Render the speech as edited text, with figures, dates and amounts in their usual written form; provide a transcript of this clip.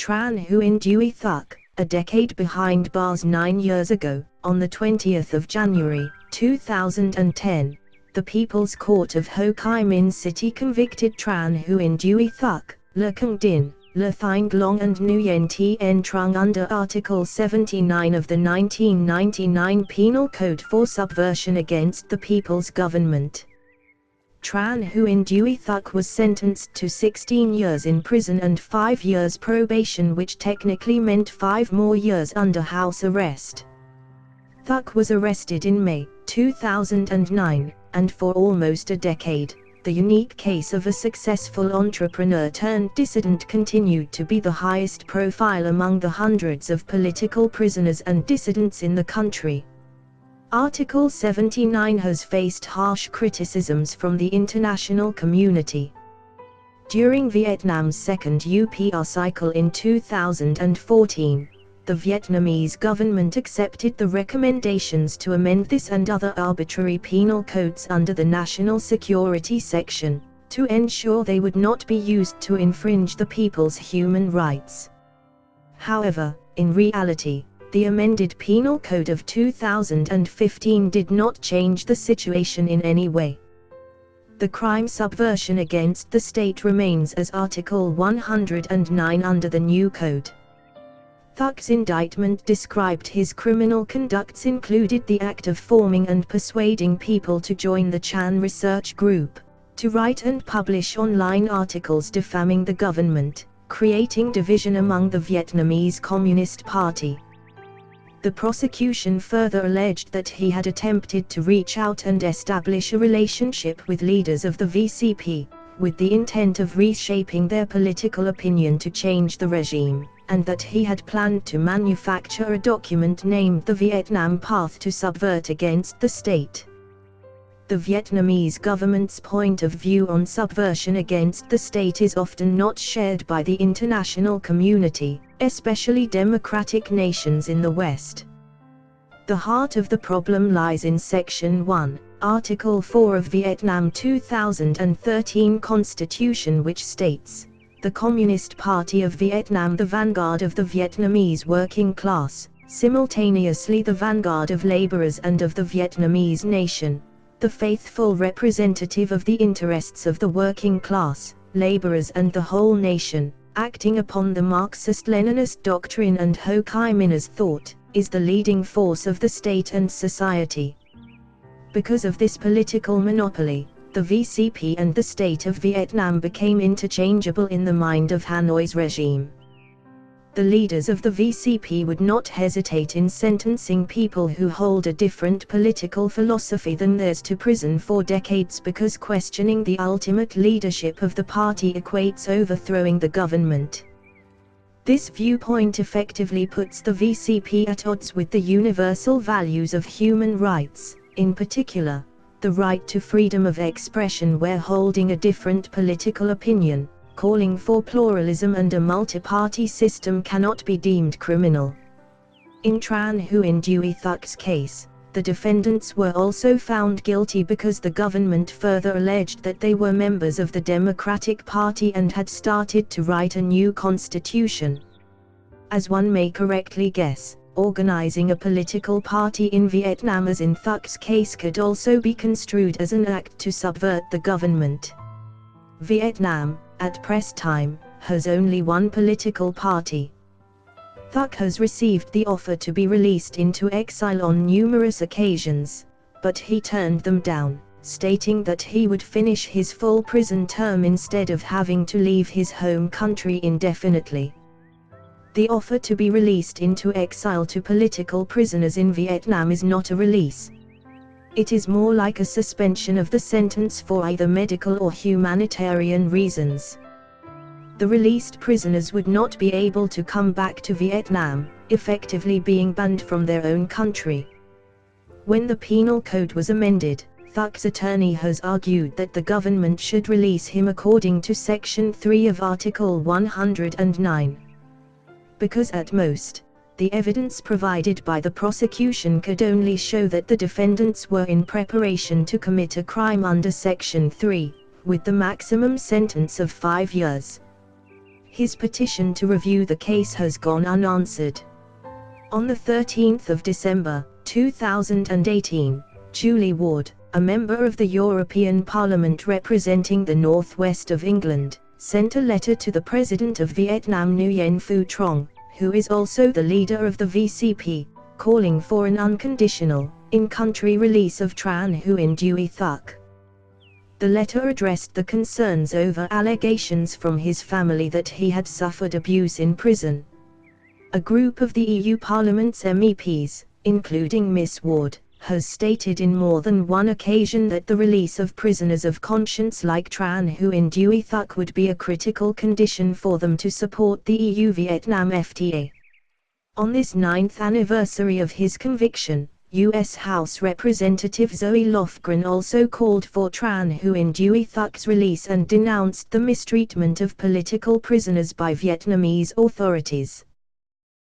Tran Huynh Duy Thuc, a decade behind bars 9 years ago, on the 20th of January, 2010, the People's Court of Ho Chi Minh City convicted Tran Huynh Duy Thuc, Le Cong Dinh, Le Thang Long and Nguyen Tien Trung under Article 79 of the 1999 Penal Code for subversion against the people's government. Tran Huynh Duy Thuc was sentenced to 16 years in prison and 5 years probation, which technically meant 5 more years under house arrest. Thuc was arrested in May 2009, and for almost a decade, the unique case of a successful entrepreneur turned dissident continued to be the highest profile among the hundreds of political prisoners and dissidents in the country. Article 79 has faced harsh criticisms from the international community. During Vietnam's second UPR cycle in 2014, the Vietnamese government accepted the recommendations to amend this and other arbitrary penal codes under the National Security Section, to ensure they would not be used to infringe the people's human rights. However, in reality, the amended Penal Code of 2015 did not change the situation in any way. The crime subversion against the state remains as Article 109 under the new code. Thuc's indictment described his criminal conducts included the act of forming and persuading people to join the Chan research group, to write and publish online articles defaming the government, creating division among the Vietnamese Communist Party. The prosecution further alleged that he had attempted to reach out and establish a relationship with leaders of the VCP, with the intent of reshaping their political opinion to change the regime, and that he had planned to manufacture a document named the Vietnam Path to subvert against the state. The Vietnamese government's point of view on subversion against the state is often not shared by the international community, especially democratic nations in the West. The heart of the problem lies in Section 1, Article 4 of Vietnam 2013 Constitution, which states, "The Communist Party of Vietnam, the vanguard of the Vietnamese working class, simultaneously the vanguard of laborers and of the Vietnamese nation, the faithful representative of the interests of the working class, laborers and the whole nation, acting upon the Marxist-Leninist doctrine and Ho Chi Minh's thought, is the leading force of the state and society." Because of this political monopoly, the VCP and the state of Vietnam became interchangeable in the mind of Hanoi's regime. The leaders of the VCP would not hesitate in sentencing people who hold a different political philosophy than theirs to prison for decades because questioning the ultimate leadership of the party equates overthrowing the government. This viewpoint effectively puts the VCP at odds with the universal values of human rights, in particular, the right to freedom of expression, where holding a different political opinion, calling for pluralism and a multi-party system cannot be deemed criminal. In Tran Huynh Duy Thuc's case, the defendants were also found guilty because the government further alleged that they were members of the Democratic Party and had started to write a new constitution. As one may correctly guess, organizing a political party in Vietnam, as in Thuc's case, could also be construed as an act to subvert the government. Vietnam, at press time, has only one political party. Thuc has received the offer to be released into exile on numerous occasions, but he turned them down, stating that he would finish his full prison term instead of having to leave his home country indefinitely. The offer to be released into exile to political prisoners in Vietnam is not a release. It is more like a suspension of the sentence for either medical or humanitarian reasons. The released prisoners would not be able to come back to Vietnam, effectively being banned from their own country. When the Penal Code was amended, Thuc's attorney has argued that the government should release him according to Section 3 of Article 109. Because at most, the evidence provided by the prosecution could only show that the defendants were in preparation to commit a crime under Section 3, with the maximum sentence of 5 years. His petition to review the case has gone unanswered. On the 13th of December, 2018, Julie Ward, a member of the European Parliament representing the northwest of England, sent a letter to the President of Vietnam Nguyen Phu Trong, who is also the leader of the VCP, calling for an unconditional, in-country release of Tran Huynh Duy Thuc. The letter addressed the concerns over allegations from his family that he had suffered abuse in prison. A group of the EU Parliament's MEPs, including Ms. Ward, has stated in more than one occasion that the release of prisoners of conscience like Tran Huynh Duy Thuc would be a critical condition for them to support the EU-Vietnam FTA. On this 9th anniversary of his conviction, U.S. House Representative Zoe Lofgren also called for Tran Huynh Duy Thuc's release and denounced the mistreatment of political prisoners by Vietnamese authorities.